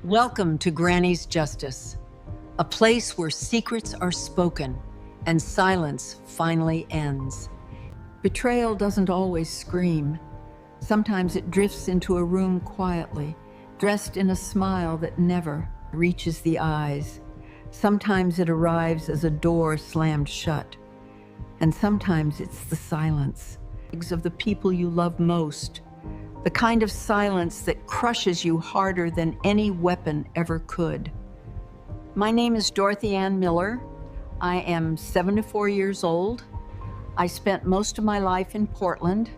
Welcome to Granny's Justice, a place where secrets are spoken and silence finally ends. Betrayal doesn't always scream. Sometimes it drifts into a room quietly, dressed in a smile that never reaches the eyes. Sometimes it arrives as a door slammed shut. And sometimes it's the silence of the people you love most. The kind of silence that crushes you harder than any weapon ever could. My name is Dorothy Ann Miller. I am 74 years old. I spent most of my life in Portland,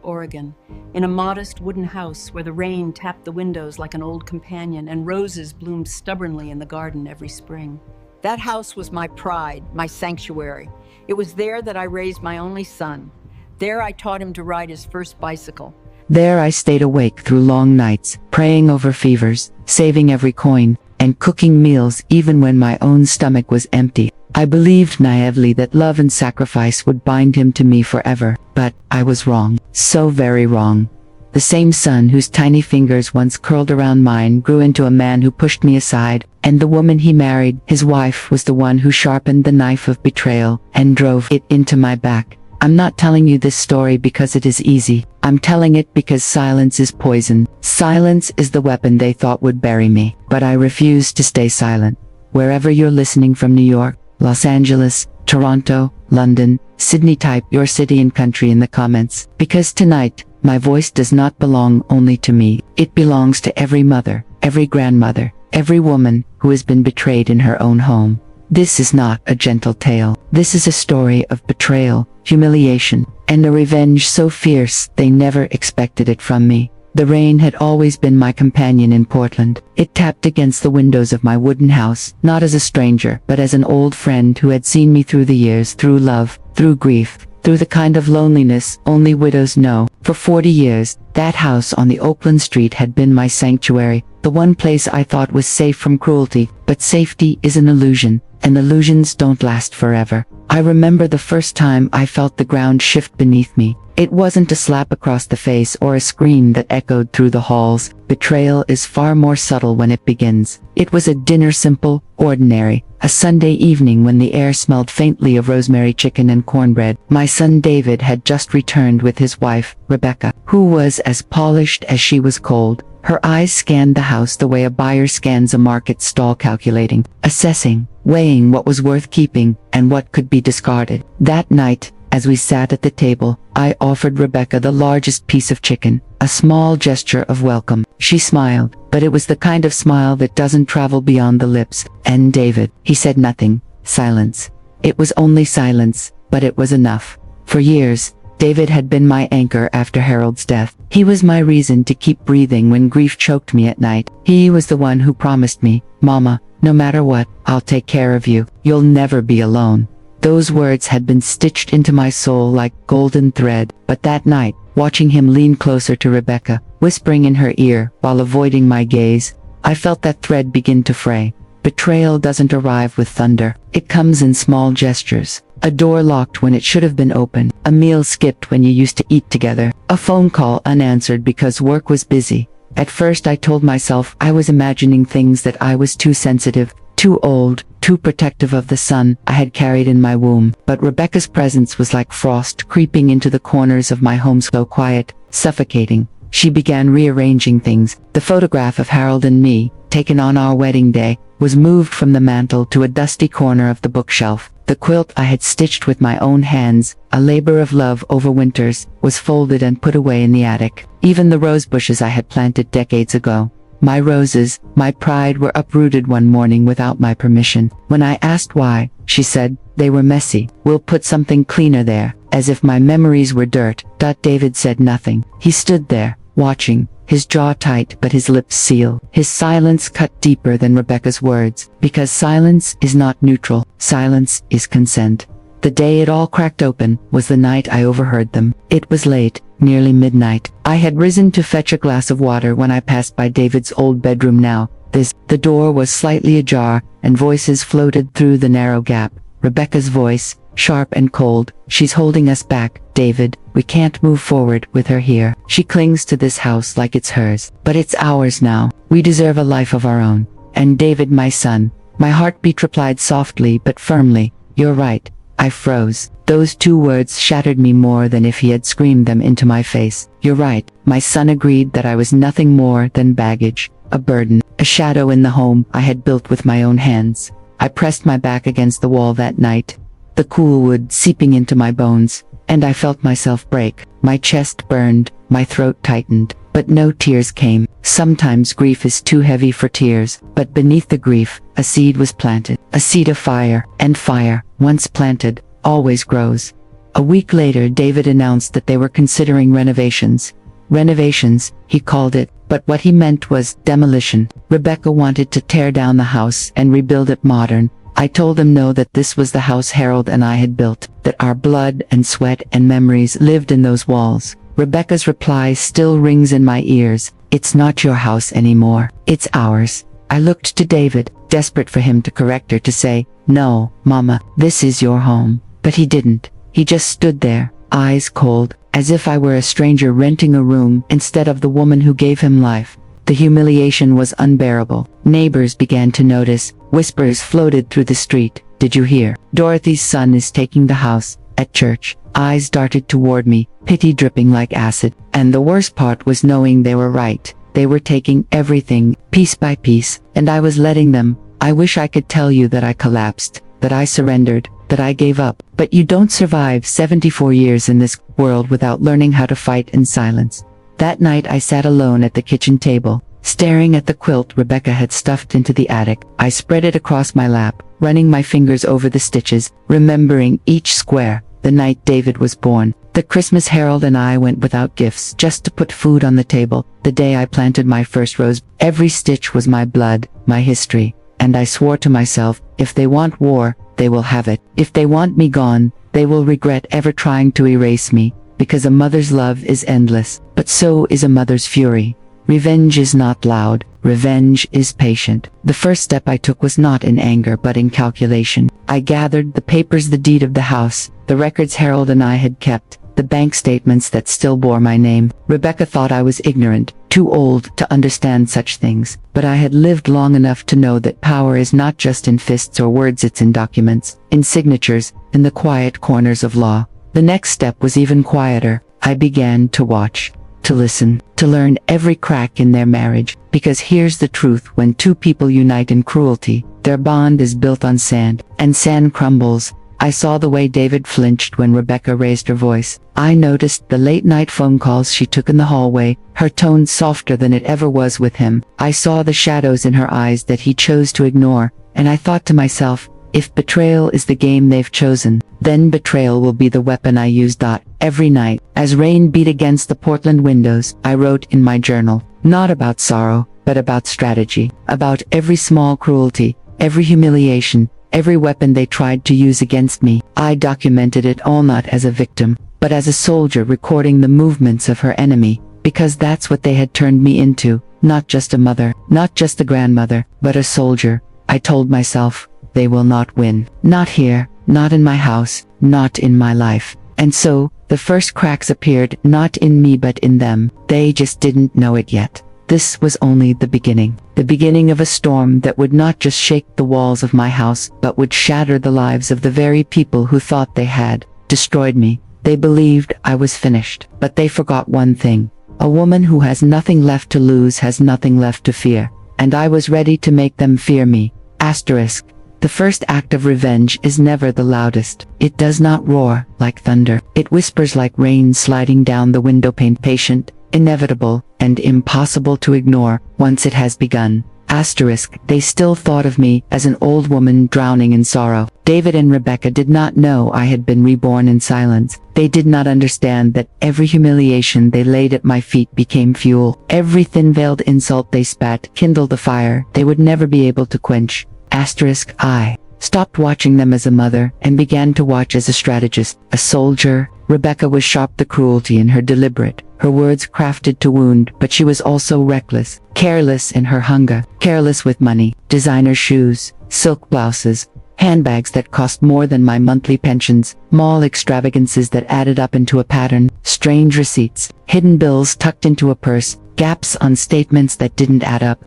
Oregon, in a modest wooden house where the rain tapped the windows like an old companion and roses bloomed stubbornly in the garden every spring. That house was my pride, my sanctuary. It was there that I raised my only son. There I taught him to ride his first bicycle. There I stayed awake through long nights, praying over fevers, saving every coin, and cooking meals even when my own stomach was empty. I believed naively that love and sacrifice would bind him to me forever, but I was wrong. So very wrong. The same son whose tiny fingers once curled around mine grew into a man who pushed me aside, and the woman he married, his wife, was the one who sharpened the knife of betrayal and drove it into my back. I'm not telling you this story because it is easy. I'm telling it because silence is poison. Silence is the weapon they thought would bury me. But I refuse to stay silent. Wherever you're listening from New York, Los Angeles, Toronto, London, Sydney, type your city and country in the comments. Because tonight, my voice does not belong only to me. It belongs to every mother, every grandmother, every woman who has been betrayed in her own home. This is not a gentle tale. This is a story of betrayal, humiliation, and a revenge so fierce they never expected it from me. The rain had always been my companion in Portland. It tapped against the windows of my wooden house, not as a stranger, but as an old friend who had seen me through the years, through love, through grief, through the kind of loneliness only widows know. For 40 years, that house on the Oakland street had been my sanctuary, the one place I thought was safe from cruelty. But safety is an illusion, and illusions don't last forever. I remember the first time I felt the ground shift beneath me. It wasn't a slap across the face or a scream that echoed through the halls. Betrayal is far more subtle when it begins. It was a dinner, simple, ordinary, a Sunday evening when the air smelled faintly of rosemary chicken and cornbread. My son David had just returned with his wife, Rebecca, who was as polished as she was cold. Her eyes scanned the house the way a buyer scans a market stall, calculating, assessing, weighing what was worth keeping and what could be discarded. That night, as we sat at the table, I offered Rebecca the largest piece of chicken, a small gesture of welcome. She smiled, but it was the kind of smile that doesn't travel beyond the lips. And David, he said nothing. Silence. It was only silence, but it was enough. For years, David had been my anchor after Harold's death. He was my reason to keep breathing when grief choked me at night. He was the one who promised me, "Mama, no matter what, I'll take care of you. You'll never be alone." Those words had been stitched into my soul like golden thread. But that night, watching him lean closer to Rebecca, whispering in her ear while avoiding my gaze, I felt that thread begin to fray. Betrayal doesn't arrive with thunder. It comes in small gestures. A door locked when it should have been open. A meal skipped when you used to eat together. A phone call unanswered because work was busy. At first I told myself I was imagining things, that I was too sensitive, too old, too protective of the son I had carried in my womb. But Rebecca's presence was like frost creeping into the corners of my home, so quiet, suffocating. She began rearranging things. The photograph of Harold and me, taken on our wedding day, was moved from the mantel to a dusty corner of the bookshelf. The quilt I had stitched with my own hands, a labor of love over winters, was folded and put away in the attic. Even the rose bushes I had planted decades ago, my roses, my pride, were uprooted one morning without my permission. When I asked why, she said, "They were messy. We'll put something cleaner there," as if my memories were dirt. David said nothing. He stood there, watching, his jaw tight but his lips sealed. His silence cut deeper than Rebecca's words, because silence is not neutral. Silence is consent. The day it all cracked open was the night I overheard them. It was late, nearly midnight. I had risen to fetch a glass of water when I passed by David's old bedroom now. The door was slightly ajar, and voices floated through the narrow gap. Rebecca's voice, sharp and cold. "She's holding us back, David. We can't move forward with her here. She clings to this house like it's hers. But it's ours now. We deserve a life of our own. And David, my son. My heartbeat replied softly but firmly, "You're right." I froze. Those two words shattered me more than if he had screamed them into my face. "You're right." My son agreed that I was nothing more than baggage, a burden, a shadow in the home I had built with my own hands. I pressed my back against the wall that night, the cool wood seeping into my bones, and I felt myself break. My chest burned, my throat tightened, but no tears came. Sometimes grief is too heavy for tears, but beneath the grief, a seed was planted, a seed of fire, and fire, once planted, always grows. A week later, David announced that they were considering renovations. Renovations, he called it, but what he meant was demolition. Rebecca wanted to tear down the house and rebuild it modern. I told him no, that this was the house Harold and I had built, that our blood and sweat and memories lived in those walls. Rebecca's reply still rings in my ears. "It's not your house anymore. It's ours." I looked to David, desperate for him to correct her, to say, "No, Mama, this is your home." But he didn't. He just stood there, eyes cold, as if I were a stranger renting a room instead of the woman who gave him life. The humiliation was unbearable. Neighbors began to notice. Whispers floated through the street. "Did you hear? Dorothy's son is taking the house." At church, eyes darted toward me, pity dripping like acid. And the worst part was knowing they were right. They were taking everything, piece by piece, and I was letting them. I wish I could tell you that I collapsed, that I surrendered, that I gave up. But you don't survive 74 years in this world without learning how to fight in silence. That night I sat alone at the kitchen table, staring at the quilt Rebecca had stuffed into the attic. I spread it across my lap, running my fingers over the stitches, remembering each square. The night David was born. The Christmas Harold and I went without gifts, just to put food on the table. The day I planted my first rose. Every stitch was my blood, my history. And I swore to myself, if they want war, they will have it. If they want me gone, they will regret ever trying to erase me. Because a mother's love is endless, but so is a mother's fury. Revenge is not loud. Revenge is patient. The first step I took was not in anger but in calculation. I gathered the papers, the deed of the house, the records Harold and I had kept, the bank statements that still bore my name. Rebecca thought I was ignorant, too old to understand such things, but I had lived long enough to know that power is not just in fists or words, it's in documents, in signatures, in the quiet corners of law. The next step was even quieter. I began to watch, to listen, to learn every crack in their marriage, because here's the truth: when two people unite in cruelty, their bond is built on sand, and sand crumbles. I saw the way David flinched when Rebecca raised her voice. I noticed the late-night phone calls she took in the hallway, her tone softer than it ever was with him. I saw the shadows in her eyes that he chose to ignore, and I thought to myself, if betrayal is the game they've chosen, then betrayal will be the weapon I use. Every night, as rain beat against the Portland windows, I wrote in my journal, not about sorrow, but about strategy, about every small cruelty, every humiliation, every weapon they tried to use against me. I documented it all not as a victim, but as a soldier recording the movements of her enemy, because that's what they had turned me into, not just a mother, not just a grandmother, but a soldier. I told myself, they will not win. Not here, not in my house, not in my life. And so, the first cracks appeared, not in me but in them. They just didn't know it yet. This was only the beginning of a storm that would not just shake the walls of my house, but would shatter the lives of the very people who thought they had destroyed me. They believed I was finished, but they forgot one thing. A woman who has nothing left to lose has nothing left to fear. And I was ready to make them fear me. Asterisk. The first act of revenge is never the loudest. It does not roar like thunder. It whispers like rain sliding down the windowpane, patient, inevitable, and impossible to ignore once it has begun. Asterisk. They still thought of me as an old woman drowning in sorrow. David and Rebecca did not know I had been reborn in silence. They did not understand that every humiliation they laid at my feet became fuel. Every thin-veiled insult they spat kindled a fire they would never be able to quench. Asterisk. I stopped watching them as a mother and began to watch as a strategist, a soldier. Rebecca was sharp, the cruelty in her deliberate, her words crafted to wound, but she was also reckless, careless in her hunger, careless with money, designer shoes, silk blouses, Handbags that cost more than my monthly pensions, mall extravagances that added up into a pattern, strange receipts, hidden bills tucked into a purse, gaps on statements that didn't add up.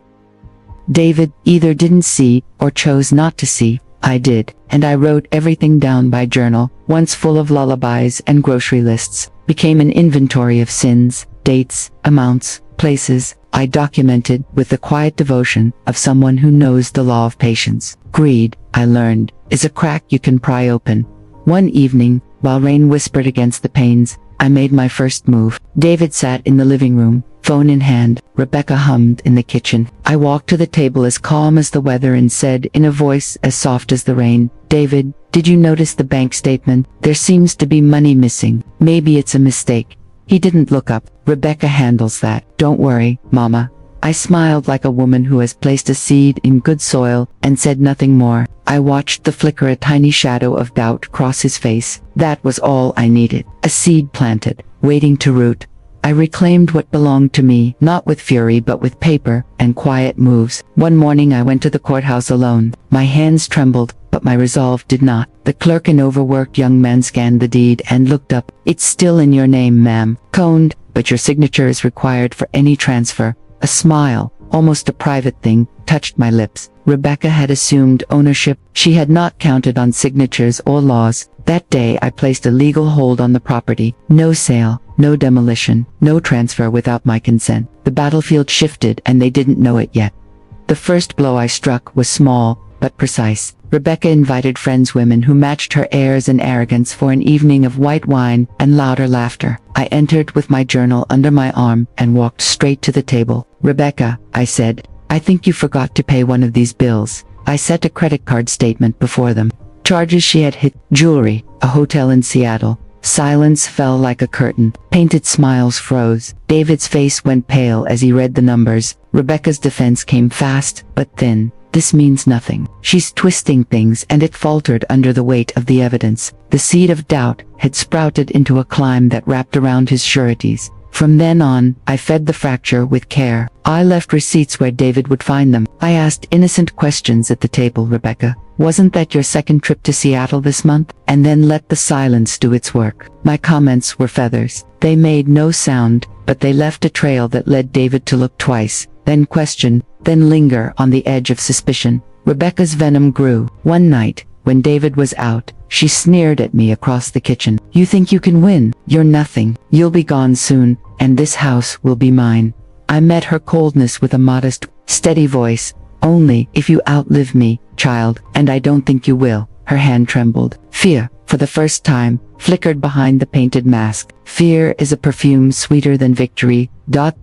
David either didn't see or chose not to see. I did, and I wrote everything down by journal, once full of lullabies and grocery lists, became an inventory of sins, dates, amounts, places. I documented with the quiet devotion of someone who knows the law of patience. Greed, I learned, is a crack you can pry open. One evening, while rain whispered against the panes, I made my first move. David sat in the living room, phone in hand. Rebecca hummed in the kitchen. I walked to the table as calm as the weather and said in a voice as soft as the rain, "David, did you notice the bank statement? There seems to be money missing. Maybe it's a mistake." He didn't look up. "Rebecca handles that. Don't worry, Mama." I smiled like a woman who has placed a seed in good soil and said nothing more. I watched the flicker a tiny shadow of doubt cross his face. That was all I needed. A seed planted, waiting to root. I reclaimed what belonged to me, not with fury but with paper and quiet moves. One morning I went to the courthouse alone. My hands trembled, but my resolve did not. The clerk, an overworked young man, scanned the deed and looked up. "It's still in your name, ma'am. Coned, but your signature is required for any transfer." A smile, almost a private thing, touched my lips. Rebecca had assumed ownership. She had not counted on signatures or laws. That day I placed a legal hold on the property. No sale, no demolition, no transfer without my consent. The battlefield shifted and they didn't know it yet. The first blow I struck was small, but precise. Rebecca invited friends, women who matched her airs and arrogance, for an evening of white wine and louder laughter. I entered with my journal under my arm and walked straight to the table. "Rebecca," I said, "I think you forgot to pay one of these bills." I set a credit card statement before them. Charges she had hit: jewelry, a hotel in Seattle. Silence fell like a curtain. Painted smiles froze. David's face went pale as he read the numbers. Rebecca's defense came fast, but thin. "This means nothing. She's twisting things," and it faltered under the weight of the evidence. The seed of doubt had sprouted into a climb that wrapped around his sureties. From then on, I fed the fracture with care. I left receipts where David would find them. I asked innocent questions at the table. "Rebecca, wasn't that your second trip to Seattle this month?" And then let the silence do its work. My comments were feathers. They made no sound, but they left a trail that led David to look twice, then question, then linger on the edge of suspicion. Rebecca's venom grew. One night, when David was out, she sneered at me across the kitchen. "You think you can win? You're nothing. You'll be gone soon, and this house will be mine." I met her coldness with a modest, steady voice. "Only if you outlive me, child, and I don't think you will." Her hand trembled. Fear, for the first time, flickered behind the painted mask. Fear is a perfume sweeter than victory.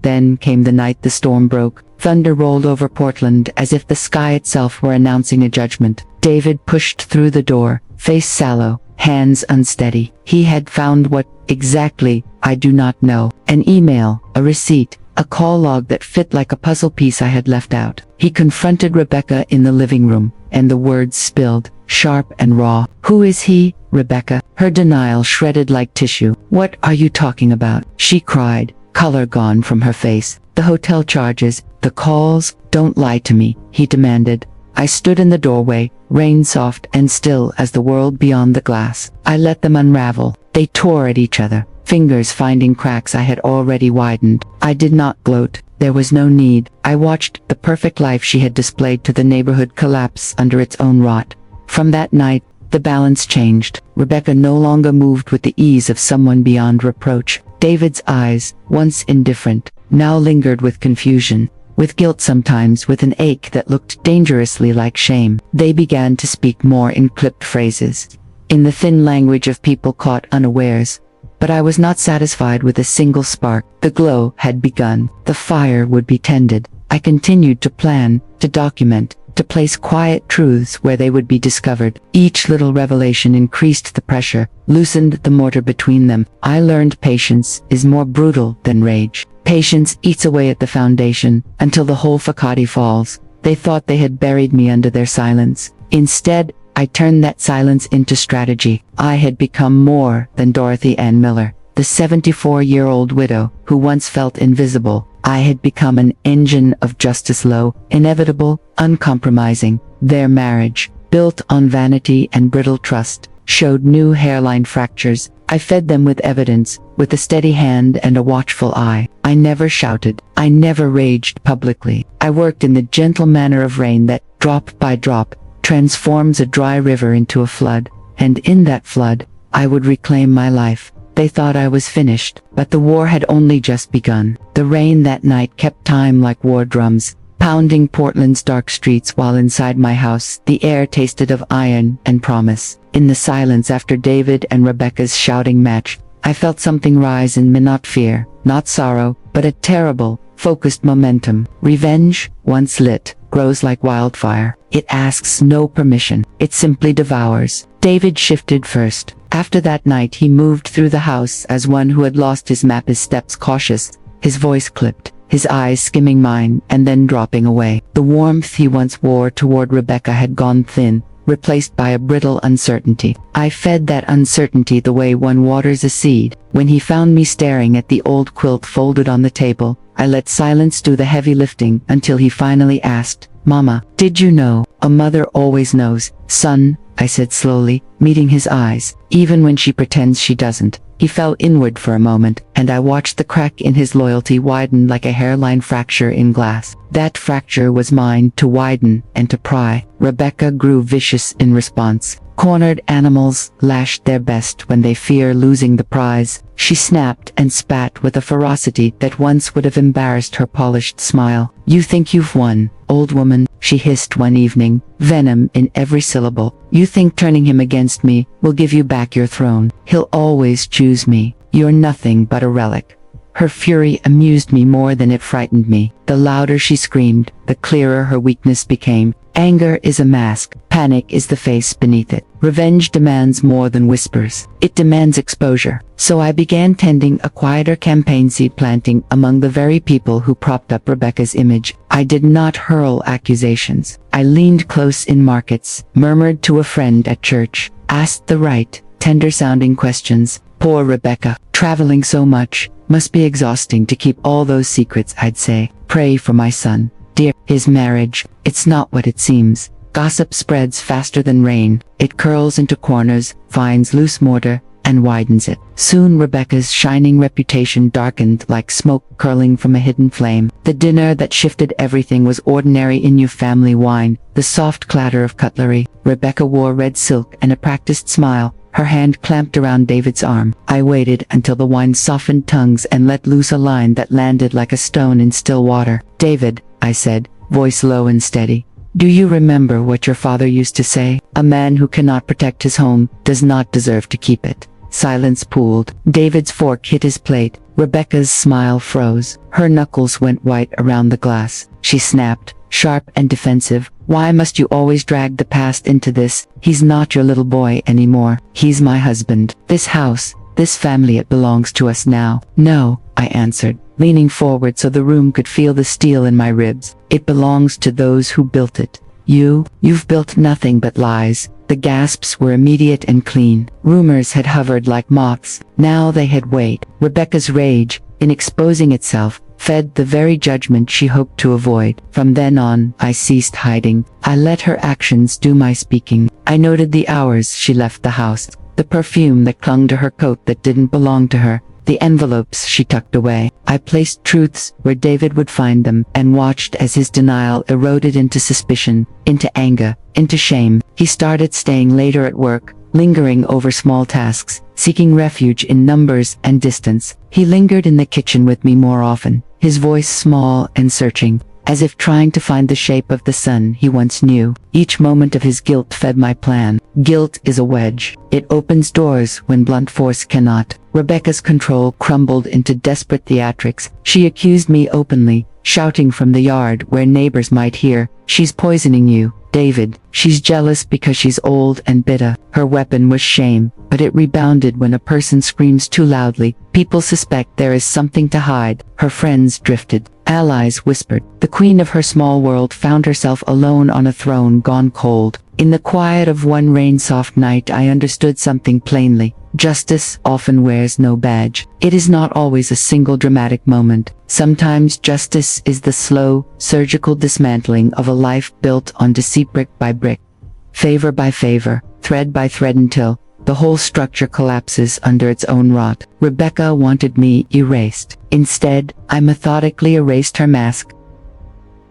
Then came the night the storm broke. Thunder rolled over Portland as if the sky itself were announcing a judgment. David pushed through the door, face sallow, hands unsteady. He had found what exactly, I do not know. An email, a receipt, a call log that fit like a puzzle piece I had left out. He confronted Rebecca in the living room, and the words spilled, sharp and raw. "Who is he, Rebecca?" Her denial shredded like tissue. "What are you talking about?" she cried, color gone from her face. "The hotel charges, the calls, don't lie to me," he demanded. I stood in the doorway, rain soft and still as the world beyond the glass. I let them unravel. They tore at each other, fingers finding cracks I had already widened. I did not gloat. There was no need. I watched the perfect life she had displayed to the neighborhood collapse under its own rot. From that night, the balance changed. Rebecca no longer moved with the ease of someone beyond reproach. David's eyes, once indifferent, now lingered with confusion, with guilt, sometimes with an ache that looked dangerously like shame. They began to speak more in clipped phrases, in the thin language of people caught unawares. But I was not satisfied with a single spark. The glow had begun. The fire would be tended. I continued to plan, to document, to place quiet truths where they would be discovered. Each little revelation increased the pressure, loosened the mortar between them. I learned patience is more brutal than rage. Patience eats away at the foundation, until the whole facade falls. They thought they had buried me under their silence. Instead, I turned that silence into strategy. I had become more than Dorothy Ann Miller, the 74-year-old widow who once felt invisible. I had become an engine of justice, low, inevitable, uncompromising. Their marriage, built on vanity and brittle trust, showed new hairline fractures. I fed them with evidence, with a steady hand and a watchful eye. I never shouted. I never raged publicly. I worked in the gentle manner of rain that, drop by drop, transforms a dry river into a flood. And in that flood, I would reclaim my life. They thought I was finished, but the war had only just begun. The rain that night kept time like war drums, pounding Portland's dark streets, while inside my house, the air tasted of iron and promise. In the silence after David and Rebecca's shouting match, I felt something rise in me, not fear, not sorrow, but a terrible, focused momentum. Revenge, once lit, grows like wildfire. It asks no permission. It simply devours. David shifted first. After that night he moved through the house as one who had lost his map, his steps cautious, his voice clipped, his eyes skimming mine and then dropping away. The warmth he once wore toward Rebecca had gone thin, replaced by a brittle uncertainty. I fed that uncertainty the way one waters a seed. When he found me staring at the old quilt folded on the table, I let silence do the heavy lifting until he finally asked, "Mama, did you know? A mother always knows." "Son," I said slowly, meeting his eyes, "even when she pretends she doesn't." He fell inward for a moment, and I watched the crack in his loyalty widen like a hairline fracture in glass. That fracture was mine to widen and to pry. Rebecca grew vicious in response. Cornered animals lashed their best when they fear losing the prize. She snapped and spat with a ferocity that once would have embarrassed her polished smile. "You think you've won, old woman," she hissed one evening, venom in every syllable. "You think turning him against me will give you back your throne. He'll always choose me. You're nothing but a relic." Her fury amused me more than it frightened me. The louder she screamed, the clearer her weakness became. Anger is a mask. Panic is the face beneath it. Revenge demands more than whispers. It demands exposure. So I began tending a quieter campaign, seed planting among the very people who propped up Rebecca's image. I did not hurl accusations. I leaned close in markets, murmured to a friend at church, asked the right, tender-sounding questions. Poor Rebecca, traveling so much, must be exhausting to keep all those secrets, I'd say. Pray for my son. Dear, his marriage, it's not what it seems. Gossip spreads faster than rain. It curls into corners, finds loose mortar, and widens it. Soon Rebecca's shining reputation darkened like smoke curling from a hidden flame. The dinner that shifted everything was ordinary in family wine, the soft clatter of cutlery. Rebecca wore red silk and a practiced smile, her hand clamped around David's arm. I waited until the wine softened tongues and let loose a line that landed like a stone in still water. "David," I said, voice low and steady, "do you remember what your father used to say? A man who cannot protect his home does not deserve to keep it." Silence pooled. David's fork hit his plate. Rebecca's smile froze. Her knuckles went white around the glass. She snapped, sharp and defensive, "Why must you always drag the past into this? He's not your little boy anymore. He's my husband. This house, this family, it belongs to us now." "No," I answered, leaning forward so the room could feel the steel in my ribs. "It belongs to those who built it. You've built nothing but lies." The gasps were immediate and clean. Rumors had hovered like moths. Now they had weight. Rebecca's rage, in exposing itself, fed the very judgment she hoped to avoid. From then on, I ceased hiding. I let her actions do my speaking. I noted the hours she left the house, the perfume that clung to her coat that didn't belong to her, the envelopes she tucked away. I placed truths where David would find them and watched as his denial eroded into suspicion, into anger, into shame. He started staying later at work, lingering over small tasks, seeking refuge in numbers and distance. He lingered in the kitchen with me more often, his voice small and searching, as if trying to find the shape of the son he once knew. Each moment of his guilt fed my plan. Guilt is a wedge. It opens doors when blunt force cannot. Rebecca's control crumbled into desperate theatrics. She accused me openly, shouting from the yard where neighbors might hear, "She's poisoning you, David. She's jealous because she's old and bitter." Her weapon was shame, but it rebounded when a person screams too loudly. People suspect there is something to hide. Her friends drifted. Allies whispered. The queen of her small world found herself alone on a throne gone cold. In the quiet of one rain-soft night I understood something plainly. Justice often wears no badge. It is not always a single dramatic moment. Sometimes justice is the slow, surgical dismantling of a life built on deceit brick by brick. favor by favor, thread by thread until the whole structure collapses under its own rot. Rebecca wanted me erased. Instead, I methodically erased her mask.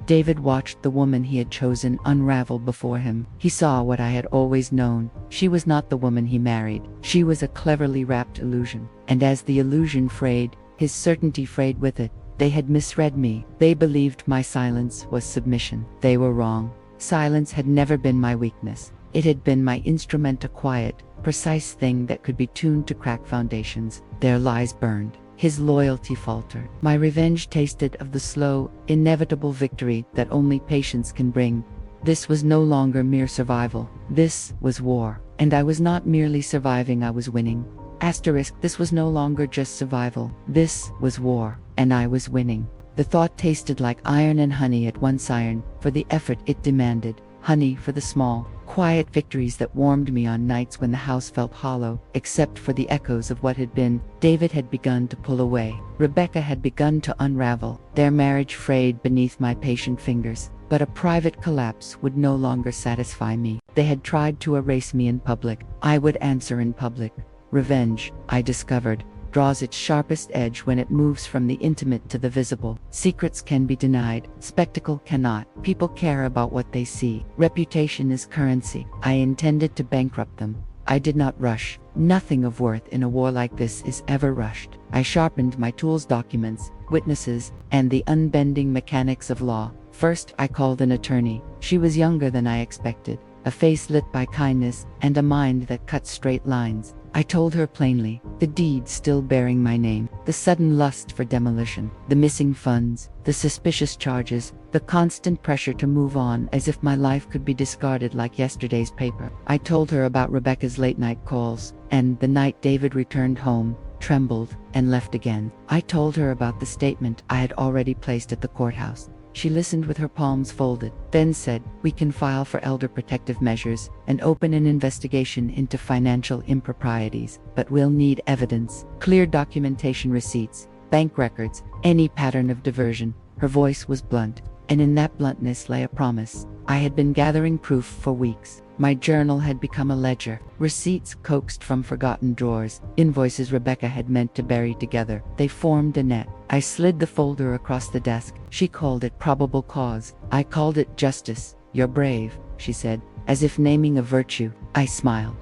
David watched the woman he had chosen unravel before him. He saw what I had always known. She was not the woman he married. She was a cleverly wrapped illusion. And as the illusion frayed, his certainty frayed with it. They had misread me. They believed my silence was submission. They were wrong. Silence had never been my weakness. It had been my instrument, a quiet, precise thing that could be tuned to crack foundations. Their lies burned. His loyalty faltered. My revenge tasted of the slow, inevitable victory that only patience can bring. This was no longer mere survival. This was war. And I was not merely surviving, I was winning. Asterisk, this was no longer just survival. This was war. And I was winning. The thought tasted like iron and honey at once, iron for the effort it demanded, honey for the small, quiet victories that warmed me on nights when the house felt hollow, except for the echoes of what had been. David had begun to pull away. Rebecca had begun to unravel. Their marriage frayed beneath my patient fingers. But a private collapse would no longer satisfy me. They had tried to erase me in public. I would answer in public. Revenge, I discovered, draws its sharpest edge when it moves from the intimate to the visible. Secrets can be denied, spectacle cannot. People care about what they see. Reputation is currency. I intended to bankrupt them. I did not rush. Nothing of worth in a war like this is ever rushed. I sharpened my tools, documents, witnesses, and the unbending mechanics of law. First, I called an attorney. She was younger than I expected, a face lit by kindness, and a mind that cut straight lines. I told her plainly, the deed still bearing my name, the sudden lust for demolition, the missing funds, the suspicious charges, the constant pressure to move on as if my life could be discarded like yesterday's paper. I told her about Rebecca's late-night calls, and the night David returned home, trembled, and left again. I told her about the statement I had already placed at the courthouse. She listened with her palms folded, then said, we can file for elder protective measures and open an investigation into financial improprieties, but we'll need evidence, clear documentation, receipts, bank records, any pattern of diversion. Her voice was blunt, and in that bluntness lay a promise. I had been gathering proof for weeks. My journal had become a ledger, receipts coaxed from forgotten drawers, invoices Rebecca had meant to bury together. They formed a net. I slid the folder across the desk. She called it probable cause. I called it justice. You're brave, she said, as if naming a virtue. I smiled.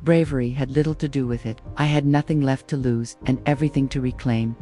Bravery had little to do with it. I had nothing left to lose and everything to reclaim.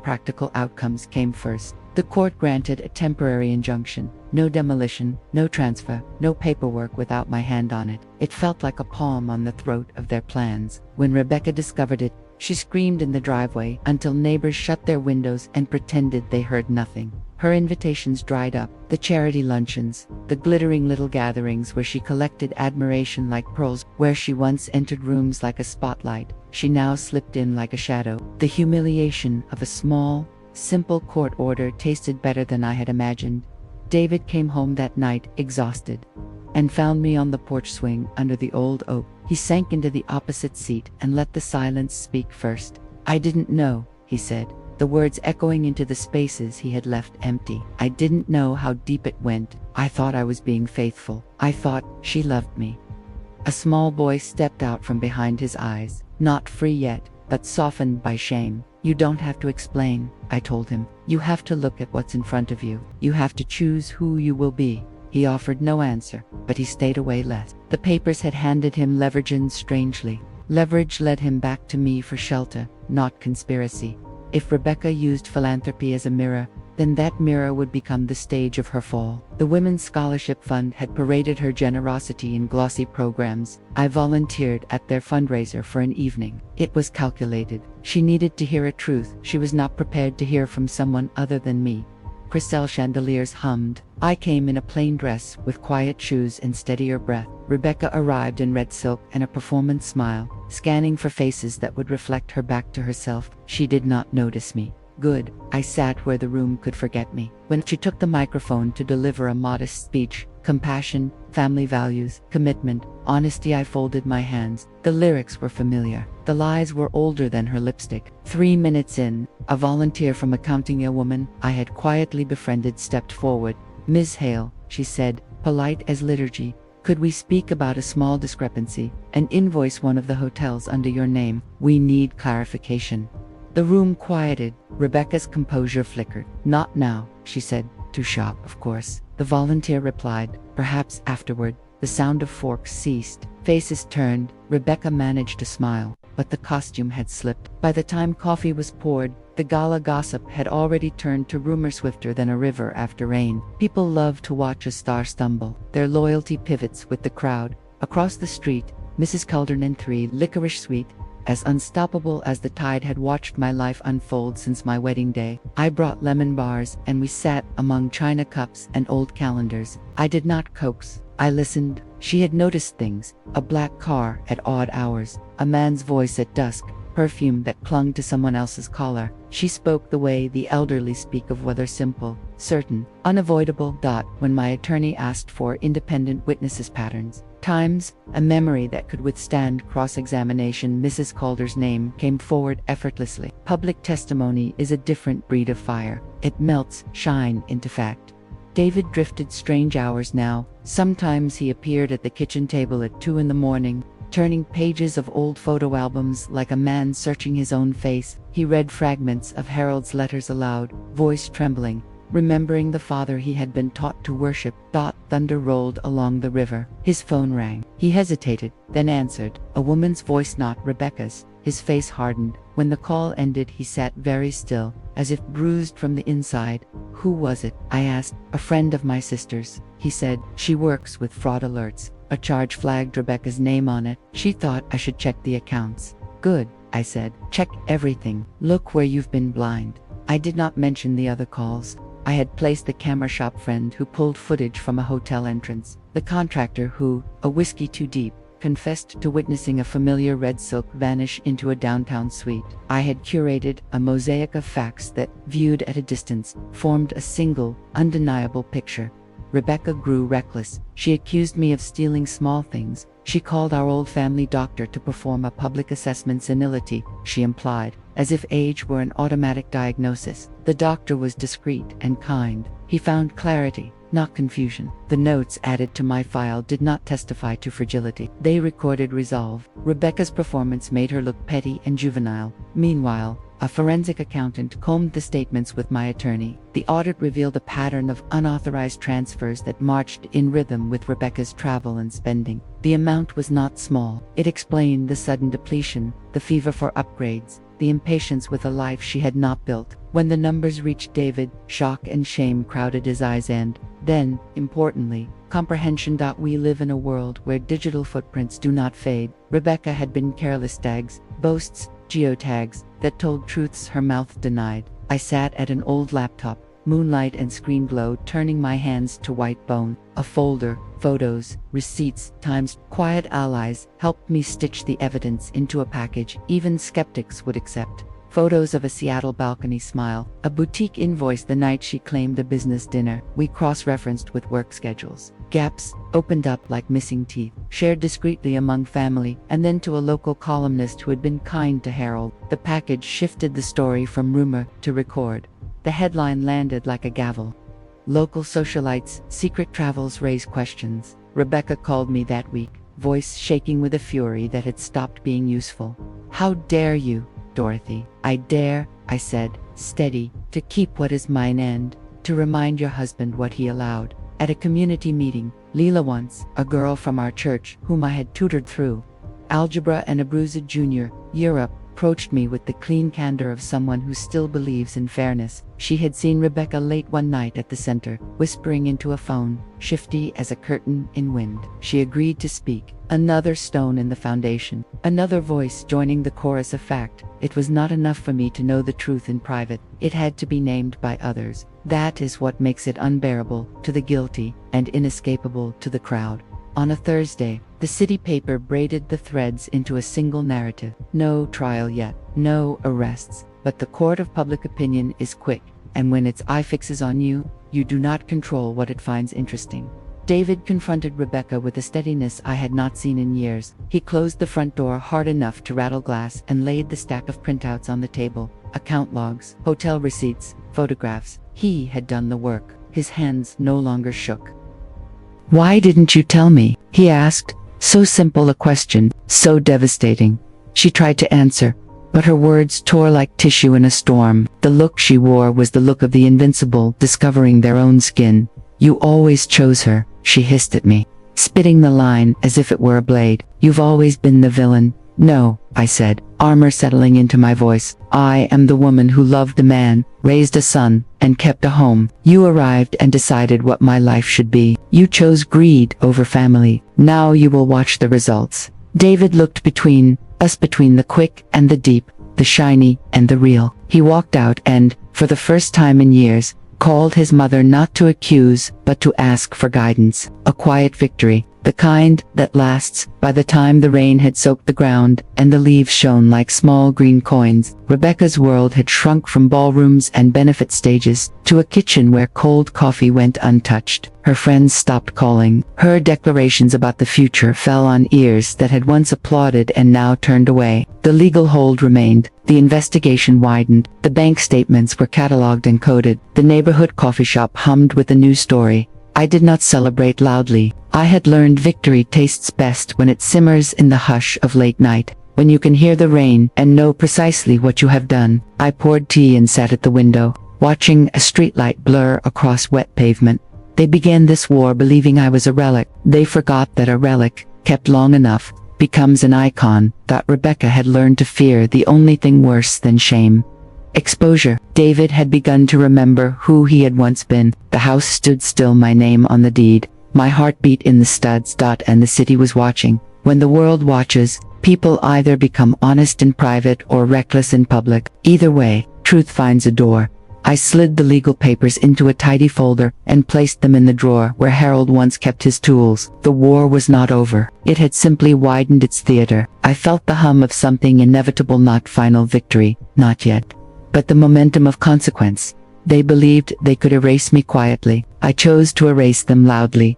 Practical outcomes came first. The court granted a temporary injunction. No demolition, no transfer, no paperwork without my hand on it. It felt like a palm on the throat of their plans. When Rebecca discovered it, she screamed in the driveway until neighbors shut their windows and pretended they heard nothing. Her invitations dried up. The charity luncheons, the glittering little gatherings where she collected admiration like pearls, where she once entered rooms like a spotlight, she now slipped in like a shadow. The humiliation of a small, simple court order tasted better than I had imagined. David came home that night, exhausted, and found me on the porch swing under the old oak. He sank into the opposite seat and let the silence speak first. I didn't know, he said, the words echoing into the spaces he had left empty. I didn't know how deep it went. I thought I was being faithful. I thought she loved me. A small boy stepped out from behind his eyes, not free yet, but softened by shame. You don't have to explain, I told him. You have to look at what's in front of you. You have to choose who you will be. He offered no answer, but he stayed away less. The papers had handed him leverage, and strangely, leverage led him back to me for shelter, not conspiracy. If Rebecca used philanthropy as a mirror, then that mirror would become the stage of her fall. The Women's Scholarship Fund had paraded her generosity in glossy programs. I volunteered at their fundraiser for an evening. It was calculated. She needed to hear a truth she was not prepared to hear from someone other than me. Crystal chandeliers hummed. I came in a plain dress with quiet shoes and steadier breath. Rebecca arrived in red silk and a performance smile, scanning for faces that would reflect her back to herself. She did not notice me. Good. I sat where the room could forget me. When she took the microphone to deliver a modest speech, compassion, family values, commitment, honesty, I folded my hands. The lyrics were familiar. The lies were older than her lipstick. 3 minutes in, a volunteer from accounting, a woman I had quietly befriended, stepped forward. Ms. Hale, she said, polite as liturgy, Could we speak about a small discrepancy, an invoice one of the hotels under your name? We need clarification. The room quieted. Rebecca's composure flickered. Not now, she said. To shop, of course. The volunteer replied. Perhaps afterward. The sound of forks ceased. Faces turned. Rebecca managed to smile, but the costume had slipped. By the time coffee was poured, the gala gossip had already turned to rumor swifter than a river after rain. People love to watch a star stumble. Their loyalty pivots with the crowd. Across the street, Mrs. Caldernan 3 Licorice Suite, as unstoppable as the tide, had watched my life unfold since my wedding day. I brought lemon bars, and we sat among china cups and old calendars. I did not coax. I listened. She had noticed things. A black car at odd hours, a man's voice at dusk, perfume that clung to someone else's collar. She spoke the way the elderly speak of whether simple, certain, unavoidable. When my attorney asked for independent witnesses patterns, times, a memory that could withstand cross-examination, Mrs. Calder's name came forward effortlessly. Public testimony is a different breed of fire. It melts shine into fact. David drifted strange hours now. Sometimes he appeared at the kitchen table at 2 a.m, turning pages of old photo albums like a man searching his own face. He read fragments of Harold's letters aloud, voice trembling, remembering the father he had been taught to worship. Thunder rolled along the river. His phone rang. He hesitated, then answered. A woman's voice, not Rebecca's. His face hardened. When the call ended, he sat very still, as if bruised from the inside. Who was it? I asked. A friend of my sister's, he said. She works with fraud alerts. A charge flagged Rebecca's name on it. She thought I should check the accounts. Good, I said. Check everything. Look where you've been blind. I did not mention the other calls. I had placed the camera shop friend who pulled footage from a hotel entrance, the contractor who, a whiskey too deep, confessed to witnessing a familiar red silk vanish into a downtown suite. I had curated a mosaic of facts that, viewed at a distance, formed a single, undeniable picture. Rebecca grew reckless. She accused me of stealing small things. She called our old family doctor to perform a public assessment senility, she implied, as if age were an automatic diagnosis. The doctor was discreet and kind. He found clarity, not confusion. The notes added to my file did not testify to fragility. They recorded resolve. Rebecca's performance made her look petty and juvenile. Meanwhile, a forensic accountant combed the statements with my attorney. The audit revealed a pattern of unauthorized transfers that marched in rhythm with Rebecca's travel and spending. The amount was not small. It explained the sudden depletion, the fever for upgrades, the impatience with a life she had not built. When the numbers reached David, shock and shame crowded his eyes, and then, importantly, comprehension. We live in a world where digital footprints do not fade. Rebecca had been careless tags, boasts, geotags, that told truths her mouth denied. I sat at an old laptop, moonlight and screen glow turning my hands to white bone. A folder, photos, receipts, times. Quiet allies helped me stitch the evidence into a package even skeptics would accept. Photos of a Seattle balcony smile, a boutique invoice the night she claimed a business dinner. We cross-referenced with work schedules. Gaps opened up like missing teeth, shared discreetly among family, and then to a local columnist who had been kind to Harold. The package shifted the story from rumor to record. The headline landed like a gavel. Local socialites, secret travels raise questions. Rebecca called me that week, voice shaking with a fury that had stopped being useful. How dare you, Dorothy? I dare, I said, steady, to keep what is mine and to remind your husband what he allowed. At a community meeting, Leela once, a girl from our church whom I had tutored through algebra and Abruzzo Jr., Europe, approached me with the clean candor of someone who still believes in fairness. She had seen Rebecca late one night at the center, whispering into a phone, shifty as a curtain in wind. She agreed to speak. Another stone in the foundation. Another voice joining the chorus of fact. It was not enough for me to know the truth in private. It had to be named by others. That is what makes it unbearable to the guilty and inescapable to the crowd. On a Thursday, the city paper braided the threads into a single narrative. No trial yet, no arrests, but the court of public opinion is quick, and when its eye fixes on you, you do not control what it finds interesting. David confronted Rebecca with a steadiness I had not seen in years. He closed the front door hard enough to rattle glass and laid the stack of printouts on the table. Account logs, hotel receipts, photographs. He had done the work. His hands no longer shook. "Why didn't you tell me?" he asked. So simple a question, so devastating. She tried to answer, but her words tore like tissue in a storm. The look she wore was the look of the invincible discovering their own skin. "You always chose her," she hissed at me, spitting the line as if it were a blade. "You've always been the villain." "No," I said, armor settling into my voice. "I am the woman who loved a man, raised a son, and kept a home. You arrived and decided what my life should be. You chose greed over family. Now you will watch the results." David looked between us, between the quick and the deep, the shiny and the real. He walked out and, for the first time in years, called his mother not to accuse, but to ask for guidance. A quiet victory, the kind that lasts. By the time the rain had soaked the ground and the leaves shone like small green coins, Rebecca's world had shrunk from ballrooms and benefit stages to a kitchen where cold coffee went untouched. Her friends stopped calling. Her declarations about the future fell on ears that had once applauded and now turned away. The legal hold remained. The investigation widened. The bank statements were catalogued and coded. The neighborhood coffee shop hummed with a new story. I did not celebrate loudly. I had learned victory tastes best when it simmers in the hush of late night, when you can hear the rain and know precisely what you have done. I poured tea and sat at the window, watching a streetlight blur across wet pavement. They began this war believing I was a relic. They forgot that a relic, kept long enough, becomes an icon. That Rebecca had learned to fear the only thing worse than shame. Exposure. David had begun to remember who he had once been. The house stood still, my name on the deed. My heart beat in the studs. And the city was watching. When the world watches, people either become honest in private or reckless in public. Either way, truth finds a door. I slid the legal papers into a tidy folder and placed them in the drawer where Harold once kept his tools. The war was not over. It had simply widened its theater. I felt the hum of something inevitable, not final victory, not yet, but the momentum of consequence. They believed they could erase me quietly. I chose to erase them loudly.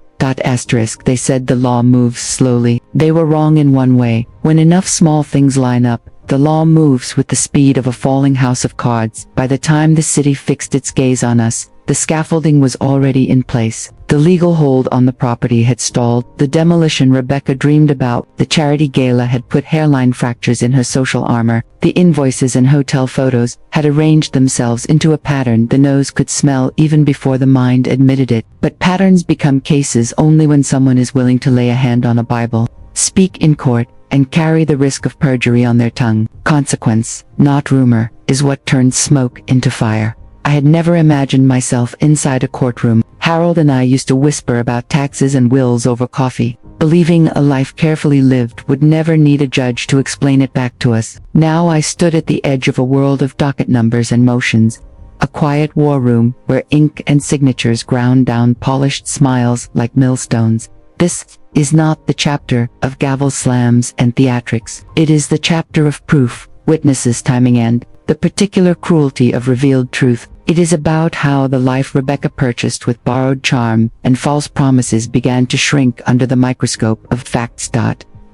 They said the law moves slowly. They were wrong in one way. When enough small things line up, the law moves with the speed of a falling house of cards. By the time the city fixed its gaze on us, the scaffolding was already in place. The legal hold on the property had stalled. The demolition Rebecca dreamed about, the charity gala, had put hairline fractures in her social armor. The invoices and hotel photos had arranged themselves into a pattern the nose could smell even before the mind admitted it. But patterns become cases only when someone is willing to lay a hand on a Bible, speak in court, and carry the risk of perjury on their tongue. Consequence, not rumor, is what turned smoke into fire. I had never imagined myself inside a courtroom. Harold and I used to whisper about taxes and wills over coffee, believing a life carefully lived would never need a judge to explain it back to us. Now I stood at the edge of a world of docket numbers and motions, a quiet war room where ink and signatures ground down polished smiles like millstones. This is not the chapter of gavel slams and theatrics. It is the chapter of proof, witnesses, timing, and the particular cruelty of revealed truth. It is about how the life Rebecca purchased with borrowed charm and false promises began to shrink under the microscope of facts.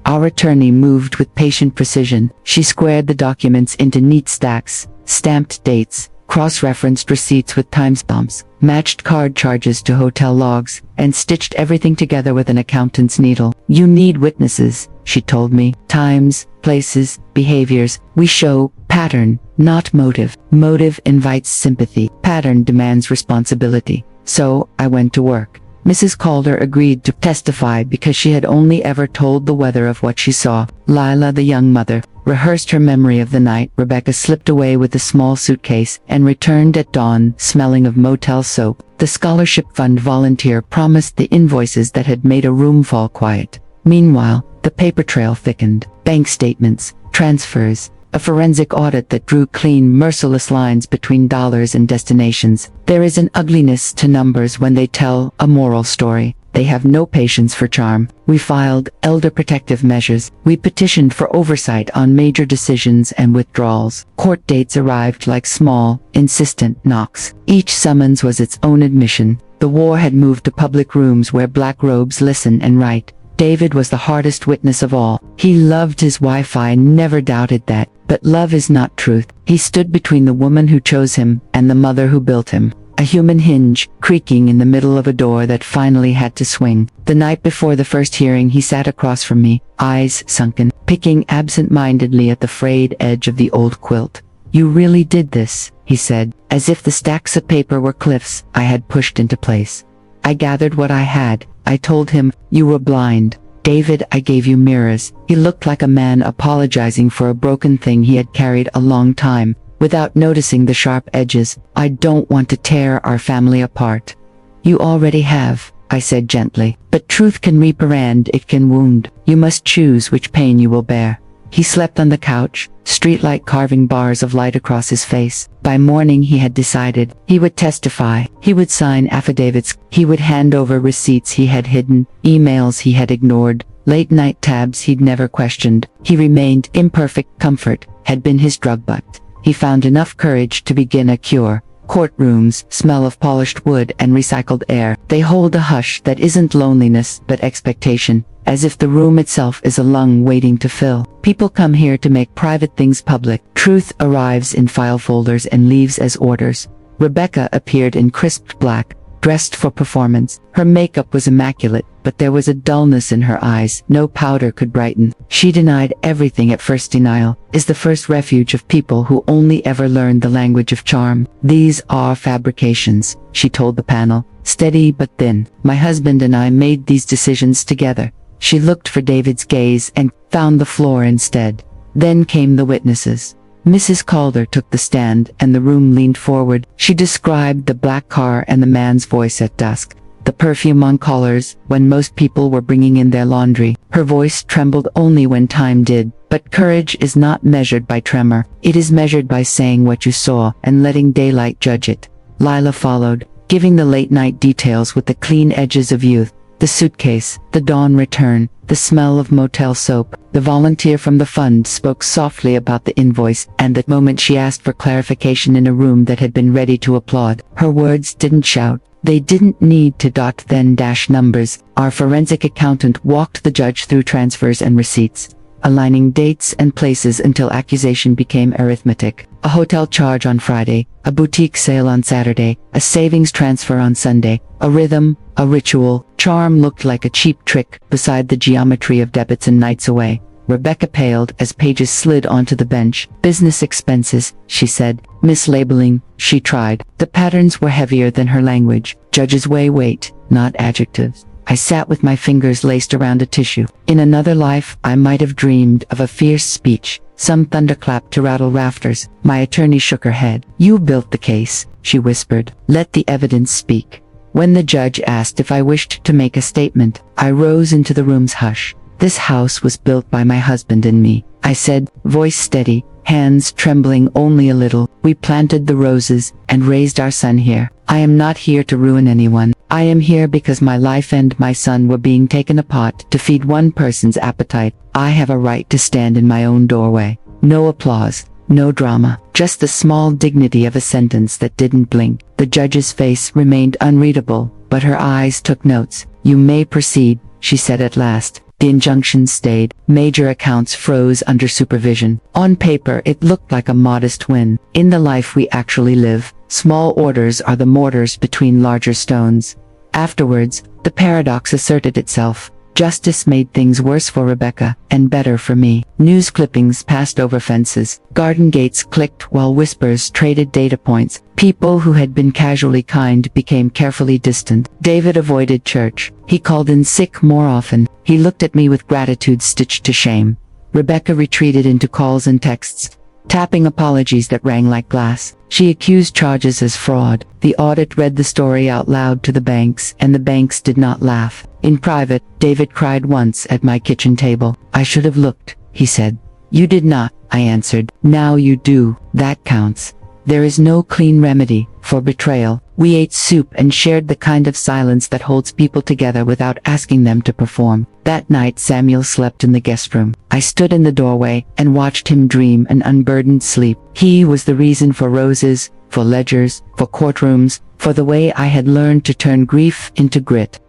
Our attorney moved with patient precision. She squared the documents into neat stacks, stamped dates, cross-referenced receipts with timestamps, matched card charges to hotel logs, and stitched everything together with an accountant's needle. "You need witnesses," she told me. "Times, places, behaviors. We show pattern, not motive. Motive invites sympathy. Pattern demands responsibility." So, I went to work. Mrs. Calder agreed to testify because she had only ever told the weather of what she saw. Lila, the young mother, rehearsed her memory of the night Rebecca slipped away with the small suitcase and returned at dawn smelling of motel soap. The scholarship fund volunteer promised the invoices that had made a room fall quiet. Meanwhile, the paper trail thickened. Bank statements, transfers, a forensic audit that drew clean, merciless lines between dollars and destinations. There is an ugliness to numbers when they tell a moral story. They have no patience for charm. We filed elder protective measures. We petitioned for oversight on major decisions and withdrawals. Court dates arrived like small, insistent knocks. Each summons was its own admission. The war had moved to public rooms where black robes listen and write. David was the hardest witness of all. He loved his Wi-Fi and never doubted that. But love is not truth. He stood between the woman who chose him and the mother who built him. A human hinge, creaking in the middle of a door that finally had to swing. The night before the first hearing he sat across from me, eyes sunken, picking absent-mindedly at the frayed edge of the old quilt. "You really did this," he said, as if the stacks of paper were cliffs I had pushed into place. I gathered what I had. I told him, "You were blind. David, I gave you mirrors." He looked like a man apologizing for a broken thing he had carried a long time, without noticing the sharp edges. "I don't want to tear our family apart." "You already have," I said gently. "But truth can reaper and it can wound. You must choose which pain you will bear." He slept on the couch, streetlight carving bars of light across his face. By morning he had decided. He would testify. He would sign affidavits. He would hand over receipts he had hidden, emails he had ignored, late-night tabs he'd never questioned. He remained imperfect. Comfort had been his drug butt. He found enough courage to begin a cure. Courtrooms smell of polished wood and recycled air. They hold a hush that isn't loneliness but expectation, as if the room itself is a lung waiting to fill. People come here to make private things public. Truth arrives in file folders and leaves as orders. Rebecca appeared in crisped black, dressed for performance. Her makeup was immaculate, but there was a dullness in her eyes no powder could brighten. She denied everything at first. Denial is the first refuge of people who only ever learn the language of charm. "These are fabrications," she told the panel, steady but thin. "My husband and I made these decisions together." She looked for David's gaze and found the floor instead. Then came the witnesses. Mrs. Calder took the stand and the room leaned forward. She described the black car and the man's voice at dusk. The perfume on collars, when most people were bringing in their laundry. Her voice trembled only when time did. But courage is not measured by tremor. It is measured by saying what you saw and letting daylight judge it. Lila followed, giving the late-night details with the clean edges of youth. The suitcase, the dawn return, the smell of motel soap. The volunteer from the fund spoke softly about the invoice and the moment she asked for clarification in a room that had been ready to applaud. Her words didn't shout. They didn't need to dot then dash numbers. Our forensic accountant walked the judge through transfers and receipts, aligning dates and places until accusation became arithmetic. A hotel charge on Friday, a boutique sale on Saturday, a savings transfer on Sunday, a rhythm, a ritual. Charm looked like a cheap trick beside the geometry of debits and nights away. Rebecca paled as pages slid onto the bench. "Business expenses," she said, mislabeling. She tried. The patterns were heavier than her language. Judges weigh weight, not adjectives. I sat with my fingers laced around a tissue. In another life, I might have dreamed of a fierce speech, some thunderclap to rattle rafters. My attorney shook her head. "You built the case," she whispered. "Let the evidence speak." When the judge asked if I wished to make a statement, I rose into the room's hush. "This house was built by my husband and me," I said, voice steady, hands trembling only a little. "We planted the roses and raised our son here. I am not here to ruin anyone. I am here because my life and my son were being taken apart to feed one person's appetite. I have a right to stand in my own doorway." No applause, no drama, just the small dignity of a sentence that didn't blink. The judge's face remained unreadable, but her eyes took notes. "You may proceed," she said at last. The injunction stayed. Major accounts froze under supervision. On paper, it looked like a modest win. In the life we actually live, small orders are the mortars between larger stones. Afterwards, the paradox asserted itself. Justice made things worse for Rebecca, and better for me. News clippings passed over fences. Garden gates clicked while whispers traded data points. People who had been casually kind became carefully distant. David avoided church. He called in sick more often. He looked at me with gratitude stitched to shame. Rebecca retreated into calls and texts, tapping apologies that rang like glass. She accused charges as fraud. The audit read the story out loud to the banks, and the banks did not laugh. In private, David cried once at my kitchen table. "I should have looked," he said. "You did not," I answered. "Now you do. That counts." There is no clean remedy for betrayal. We ate soup and shared the kind of silence that holds people together without asking them to perform. That night Samuel slept in the guest room. I stood in the doorway and watched him dream an unburdened sleep. He was the reason for roses, for ledgers, for courtrooms, for the way I had learned to turn grief into grit.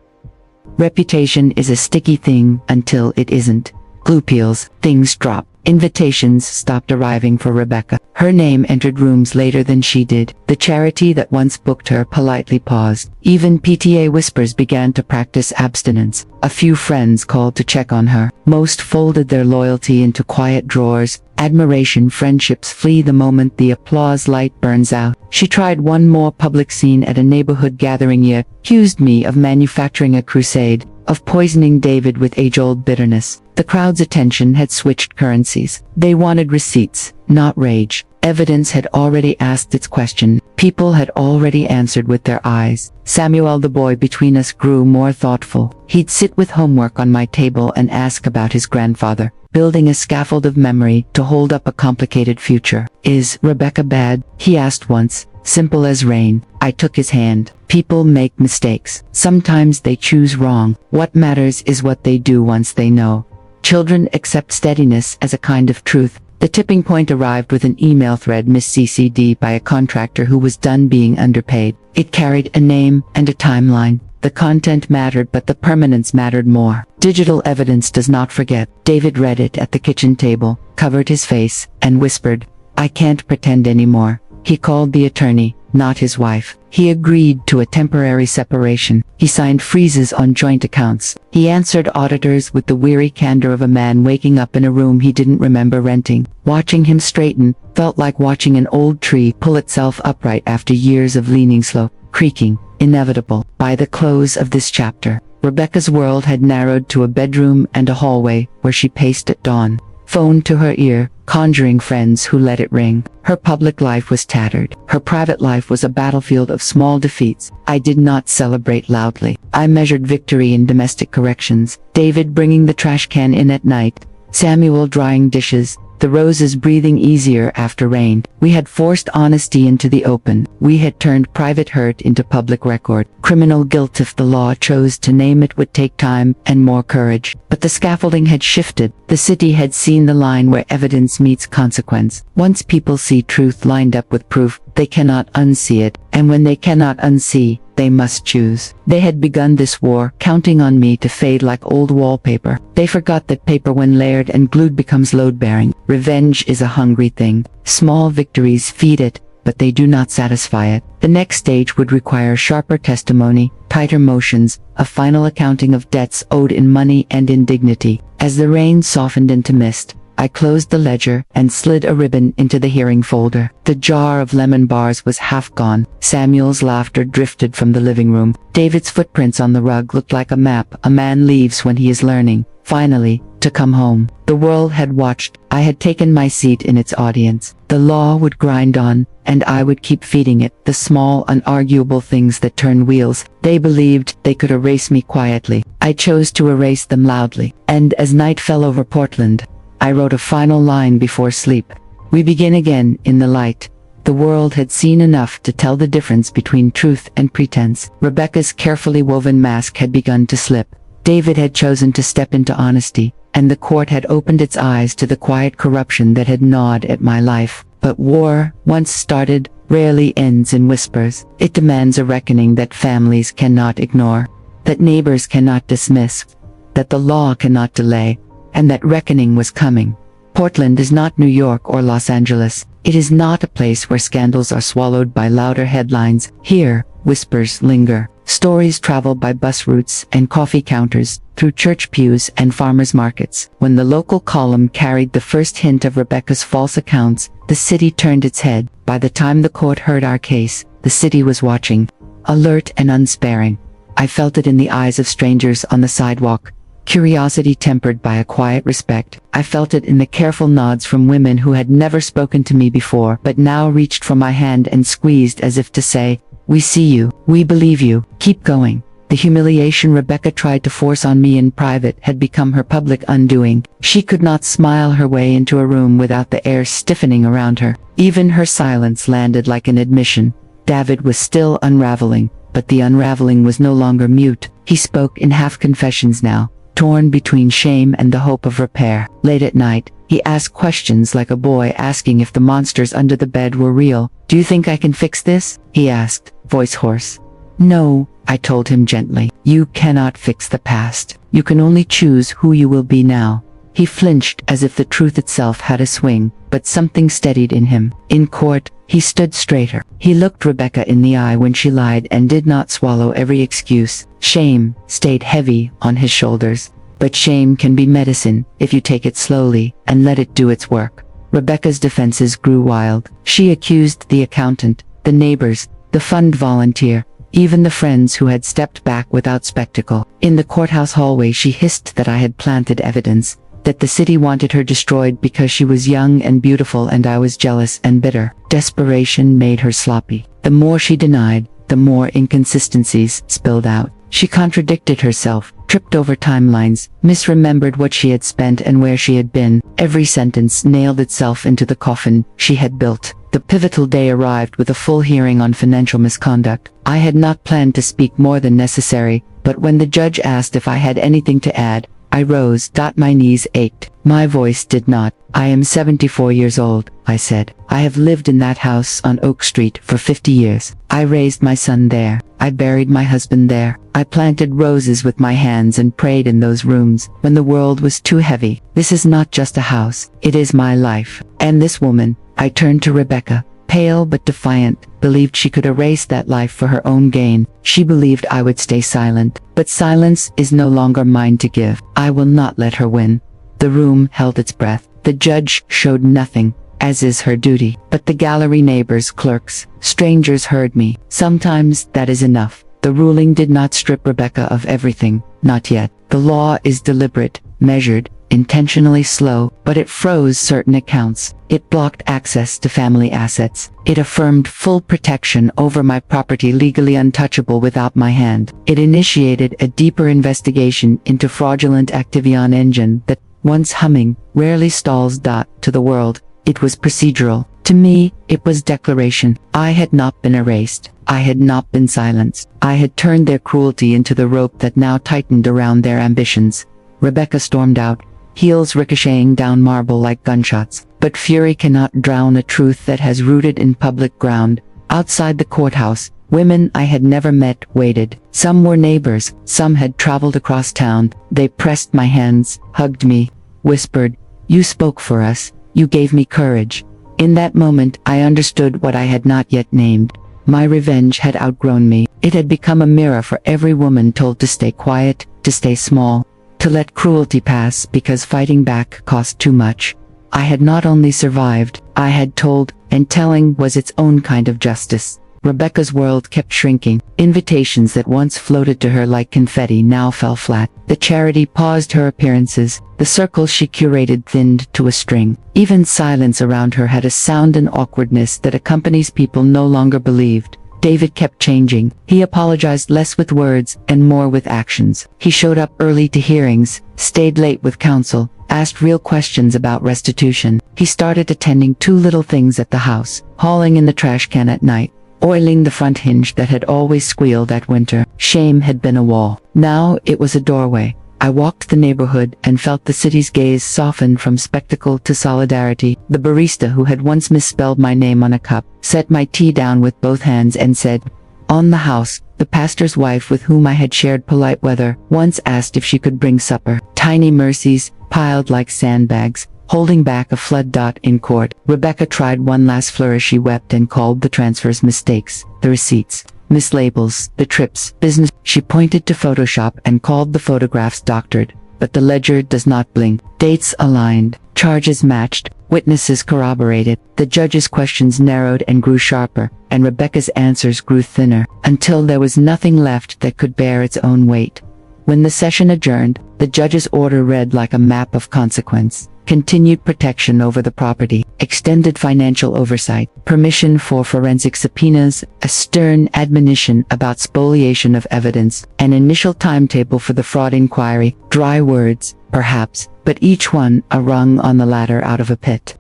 Reputation is a sticky thing until it isn't. Glue peels, things drop. Invitations stopped arriving for Rebecca. Her name entered rooms later than she did. The charity that once booked her politely paused. Even PTA whispers began to practice abstinence. A few friends called to check on her. Most folded their loyalty into quiet drawers. Admiration friendships flee the moment the applause light burns out. She tried one more public scene at a neighborhood gathering year, accused me of manufacturing a crusade, of poisoning David with age-old bitterness. The crowd's attention had switched currencies. They wanted receipts, not rage. Evidence had already asked its question. People had already answered with their eyes. Samuel, the boy between us, grew more thoughtful. He'd sit with homework on my table and ask about his grandfather, building a scaffold of memory to hold up a complicated future. "Is Rebecca bad?" he asked once, simple as rain. I took his hand. People make mistakes. Sometimes they choose wrong. What matters is what they do once they know. Children accept steadiness as a kind of truth. The tipping point arrived with an email thread mis-CC'd by a contractor who was done being underpaid. It carried a name and a timeline. The content mattered, but the permanence mattered more. Digital evidence does not forget. David read it at the kitchen table, covered his face, and whispered, "I can't pretend anymore." He called the attorney, not his wife. He agreed to a temporary separation. He signed freezes on joint accounts. He answered auditors with the weary candor of a man waking up in a room he didn't remember renting. Watching him straighten felt like watching an old tree pull itself upright after years of leaning slow, creaking, inevitable. By the close of this chapter, Rebecca's world had narrowed to a bedroom and a hallway where she paced at dawn, phone to her ear, conjuring friends who let it ring. Her public life was tattered. Her private life was a battlefield of small defeats. I did not celebrate loudly. I measured victory in domestic corrections. David bringing the trash can in at night. Samuel drying dishes. The roses breathing easier after rain. We had forced honesty into the open. We had turned private hurt into public record. Criminal guilt, if the law chose to name it, would take time and more courage. But the scaffolding had shifted. The city had seen the line where evidence meets consequence. Once people see truth lined up with proof, they cannot unsee it. And when they cannot unsee, they must choose. They had begun this war, counting on me to fade like old wallpaper. They forgot that paper, when layered and glued, becomes load-bearing. Revenge is a hungry thing. Small victories feed it, but they do not satisfy it. The next stage would require sharper testimony, tighter motions, a final accounting of debts owed in money and in dignity. As the rain softened into mist, I closed the ledger and slid a ribbon into the hearing folder. The jar of lemon bars was half gone. Samuel's laughter drifted from the living room. David's footprints on the rug looked like a map a man leaves when he is learning, finally, to come home. The world had watched. I had taken my seat in its audience. The law would grind on, and I would keep feeding it. The small, unarguable things that turn wheels. They believed they could erase me quietly. I chose to erase them loudly. And as night fell over Portland, I wrote a final line before sleep. We begin again in the light. The world had seen enough to tell the difference between truth and pretense. Rebecca's carefully woven mask had begun to slip. David had chosen to step into honesty, and the court had opened its eyes to the quiet corruption that had gnawed at my life. But war, once started, rarely ends in whispers. It demands a reckoning that families cannot ignore, that neighbors cannot dismiss, that the law cannot delay. And that reckoning was coming. Portland is not New York or Los Angeles. It is not a place where scandals are swallowed by louder headlines. Here, whispers linger. Stories travel by bus routes and coffee counters, through church pews and farmers' markets. When the local column carried the first hint of Rebecca's false accounts, the city turned its head. By the time the court heard our case, the city was watching, alert and unsparing. I felt it in the eyes of strangers on the sidewalk. Curiosity tempered by a quiet respect. I felt it in the careful nods from women who had never spoken to me before, but now reached for my hand and squeezed as if to say, "We see you. We believe you. Keep going." The humiliation Rebecca tried to force on me in private had become her public undoing. She could not smile her way into a room without the air stiffening around her. Even her silence landed like an admission. David was still unraveling, but the unraveling was no longer mute. He spoke in half confessions now, torn between shame and the hope of repair. Late at night, he asked questions like a boy asking if the monsters under the bed were real. "Do you think I can fix this?" he asked, voice hoarse. "No," I told him gently. "You cannot fix the past. You can only choose who you will be now." He flinched as if the truth itself had a swing, but something steadied in him. In court, he stood straighter. He looked Rebecca in the eye when she lied and did not swallow every excuse. Shame stayed heavy on his shoulders. But shame can be medicine if you take it slowly and let it do its work. Rebecca's defenses grew wild. She accused the accountant, the neighbors, the fund volunteer, even the friends who had stepped back without spectacle. In the courthouse hallway she hissed that I had planted evidence, that the city wanted her destroyed because she was young and beautiful and I was jealous and bitter. Desperation made her sloppy. The more she denied, the more inconsistencies spilled out. She contradicted herself, tripped over timelines, misremembered what she had spent and where she had been. Every sentence nailed itself into the coffin she had built. The pivotal day arrived with a full hearing on financial misconduct. I had not planned to speak more than necessary, but when the judge asked if I had anything to add, I rose. My knees ached. My voice did not. I am 74 years old, I said. I have lived in that house on Oak Street for 50 years. I raised my son there. I buried my husband there. I planted roses with my hands and prayed in those rooms when the world was too heavy. This is not just a house. It is my life. And this woman, I turned to Rebecca, pale but defiant, believed she could erase that life for her own gain. She believed I would stay silent. But silence is no longer mine to give. I will not let her win. The room held its breath. The judge showed nothing, as is her duty. But the gallery neighbors, clerks, strangers heard me. Sometimes that is enough. The ruling did not strip Rebecca of everything, not yet. The law is deliberate, measured, intentionally slow, but it froze certain accounts. It blocked access to family assets. It affirmed full protection over my property legally untouchable without my hand. It initiated a deeper investigation into fraudulent activity on engine that, once humming, rarely stalls. To the world, it was procedural. To me, it was declaration. I had not been erased. I had not been silenced. I had turned their cruelty into the rope that now tightened around their ambitions. Rebecca stormed out, heels ricocheting down marble like gunshots. But fury cannot drown a truth that has rooted in public ground. Outside the courthouse, women I had never met waited. Some were neighbors, some had traveled across town. They pressed my hands, hugged me, whispered, "You spoke for us. You gave me courage." In that moment, I understood what I had not yet named. My revenge had outgrown me. It had become a mirror for every woman told to stay quiet, to stay small, to let cruelty pass because fighting back cost too much. I had not only survived, I had told, and telling was its own kind of justice. Rebecca's world kept shrinking. Invitations that once floated to her like confetti now fell flat. The charity paused her appearances. The circles she curated thinned to a string. Even silence around her had a sound and awkwardness that accompanies people no longer believed. David kept changing. He apologized less with words and more with actions. He showed up early to hearings, stayed late with counsel, asked real questions about restitution. He started attending two little things at the house, hauling in the trash can at night, oiling the front hinge that had always squealed that winter. Shame had been a wall. Now it was a doorway. I walked the neighborhood and felt the city's gaze soften from spectacle to solidarity. The barista who had once misspelled my name on a cup set my tea down with both hands and said, "On the house." The pastor's wife with whom I had shared polite weather once asked if she could bring supper. Tiny mercies, piled like sandbags, holding back a flood. In court, Rebecca tried one last flourish. She wept and called the transfers mistakes, the receipts, mislabels, the trips, business. She pointed to Photoshop and called the photographs doctored, but the ledger does not blink. Dates aligned, charges matched, witnesses corroborated. The judge's questions narrowed and grew sharper, and Rebecca's answers grew thinner, until there was nothing left that could bear its own weight. When the session adjourned, the judge's order read like a map of consequence. Continued protection over the property, extended financial oversight, permission for forensic subpoenas, a stern admonition about spoliation of evidence, an initial timetable for the fraud inquiry. Dry words, perhaps, but each one a rung on the ladder out of a pit.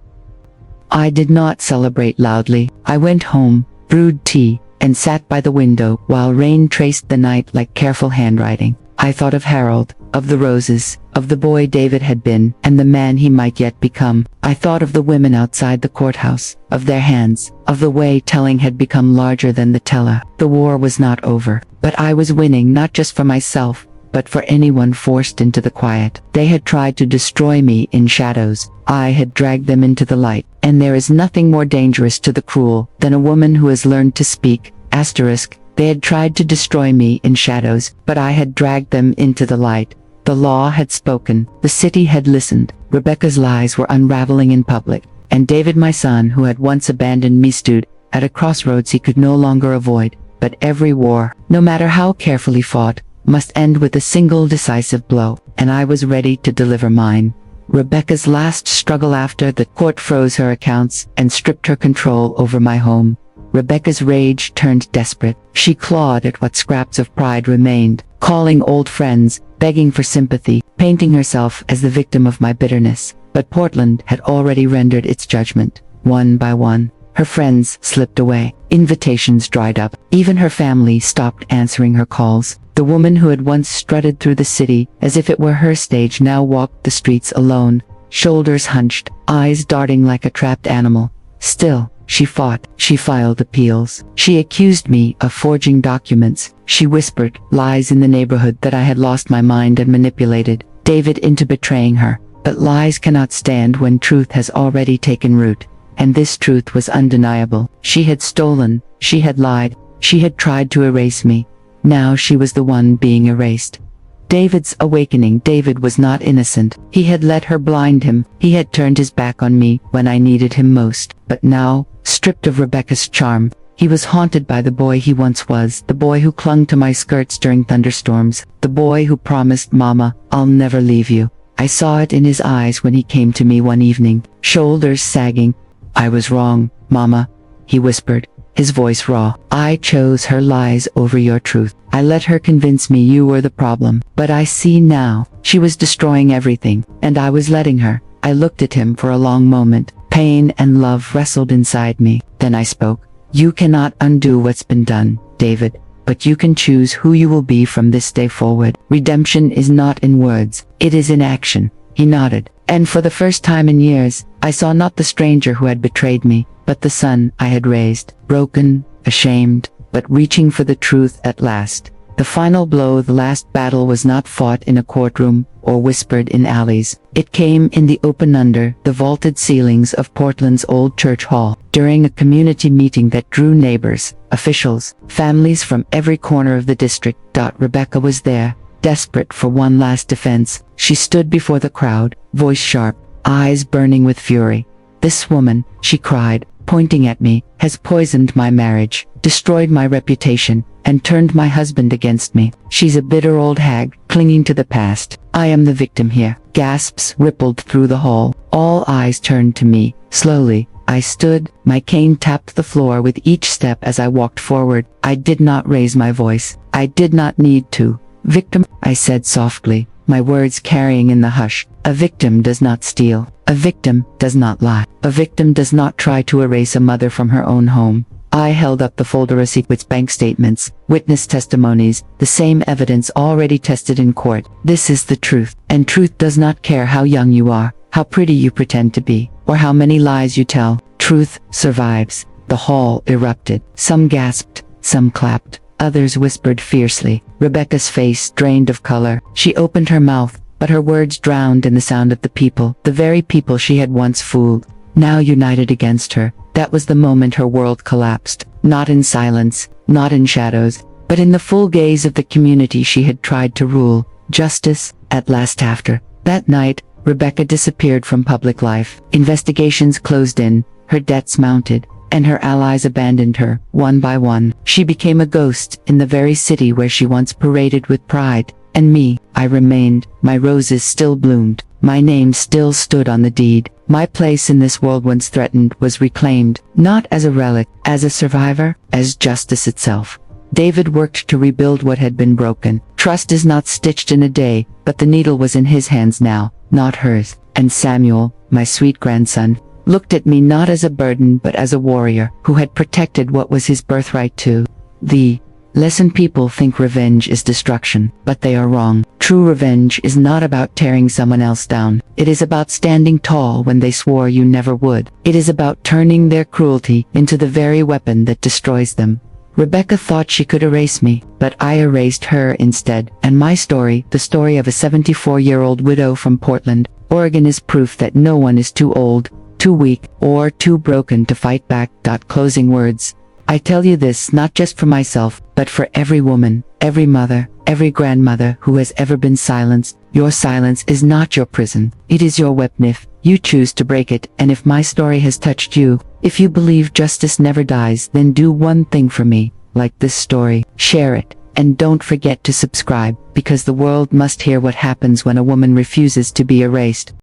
I did not celebrate loudly. I went home, brewed tea, and sat by the window while rain traced the night like careful handwriting. I thought of Harold, of the roses, of the boy David had been, and the man he might yet become. I thought of the women outside the courthouse, of their hands, of the way telling had become larger than the teller. The war was not over, but I was winning not just for myself, but for anyone forced into the quiet. They had tried to destroy me in shadows. I had dragged them into the light. And there is nothing more dangerous to the cruel than a woman who has learned to speak. They had tried to destroy me in shadows, but I had dragged them into the light. The law had spoken. The city had listened. Rebecca's lies were unraveling in public. And David, my son, who had once abandoned me, stood at a crossroads he could no longer avoid. But every war, no matter how carefully fought, must end with a single decisive blow, and I was ready to deliver mine. Rebecca's last struggle after the court froze her accounts and stripped her control over my home. Rebecca's rage turned desperate. She clawed at what scraps of pride remained, calling old friends, begging for sympathy, painting herself as the victim of my bitterness. But Portland had already rendered its judgment. One by one, her friends slipped away. Invitations dried up. Even her family stopped answering her calls. The woman who had once strutted through the city as if it were her stage now walked the streets alone, shoulders hunched, eyes darting like a trapped animal. Still, she fought. She filed appeals. She accused me of forging documents. She whispered lies in the neighborhood that I had lost my mind and manipulated David into betraying her. But lies cannot stand when truth has already taken root. And this truth was undeniable. She had stolen. She had lied. She had tried to erase me. Now she was the one being erased. David's awakening. David was not innocent. He had let her blind him. He had turned his back on me when I needed him most. But now, stripped of Rebecca's charm, he was haunted by the boy he once was, the boy who clung to my skirts during thunderstorms, the boy who promised, "Mama, I'll never leave you." I saw it in his eyes when he came to me one evening, shoulders sagging. "I was wrong, Mama," he whispered, his voice raw. "I chose her lies over your truth. I let her convince me you were the problem. But I see now, she was destroying everything, and I was letting her." I looked at him for a long moment. Pain and love wrestled inside me. Then I spoke. "You cannot undo what's been done, David, but you can choose who you will be from this day forward. Redemption is not in words, it is in action." He nodded. And for the first time in years, I saw not the stranger who had betrayed me, but the son I had raised, broken, ashamed, but reaching for the truth at last. The final blow, the last battle, was not fought in a courtroom or whispered in alleys. It came in the open under the vaulted ceilings of Portland's old church hall, during a community meeting that drew neighbors, officials, families from every corner of the district. Rebecca was there, desperate for one last defense. She stood before the crowd, voice sharp, eyes burning with fury. "This woman," she cried, pointing at me, "has poisoned my marriage, destroyed my reputation, and turned my husband against me. She's a bitter old hag, clinging to the past. I am the victim here." Gasps rippled through the hall. All eyes turned to me. Slowly, I stood. My cane tapped the floor with each step as I walked forward. I did not raise my voice. I did not need to. "Victim," I said softly, my words carrying in the hush. "A victim does not steal. A victim does not lie. A victim does not try to erase a mother from her own home." I held up the folder of secrets, bank statements, witness testimonies, the same evidence already tested in court. "This is the truth, and truth does not care how young you are, how pretty you pretend to be, or how many lies you tell. Truth survives." The hall erupted. Some gasped, some clapped, others whispered fiercely. Rebecca's face drained of color. She opened her mouth, but her words drowned in the sound of the people, the very people she had once fooled, now united against her. That was the moment her world collapsed, not in silence, not in shadows, but in the full gaze of the community she had tried to rule. Justice, at last. After that night, Rebecca disappeared from public life. Investigations closed in, her debts mounted, and her allies abandoned her, one by one. She became a ghost in the very city where she once paraded with pride. And me, I remained. My roses still bloomed. My name still stood on the deed. My place in this world once threatened was reclaimed, not as a relic, as a survivor, as justice itself. David worked to rebuild what had been broken. Trust is not stitched in a day, but the needle was in his hands now, not hers. And Samuel, my sweet grandson, looked at me not as a burden but as a warrior who had protected what was his birthright too. The lesson: people think revenge is destruction, but they are wrong. True revenge is not about tearing someone else down. It is about standing tall when they swore you never would. It is about turning their cruelty into the very weapon that destroys them. Rebecca thought she could erase me, but I erased her instead, and my story, the story of a 74-year-old widow from Portland, Oregon, is proof that no one is too old, too weak, or too broken to fight back. Closing words. I tell you this not just for myself, but for every woman, every mother, every grandmother who has ever been silenced. Your silence is not your prison. It is your weapon if you choose to break it. And if my story has touched you, if you believe justice never dies, then do one thing for me. Like this story, share it, and don't forget to subscribe, because the world must hear what happens when a woman refuses to be erased.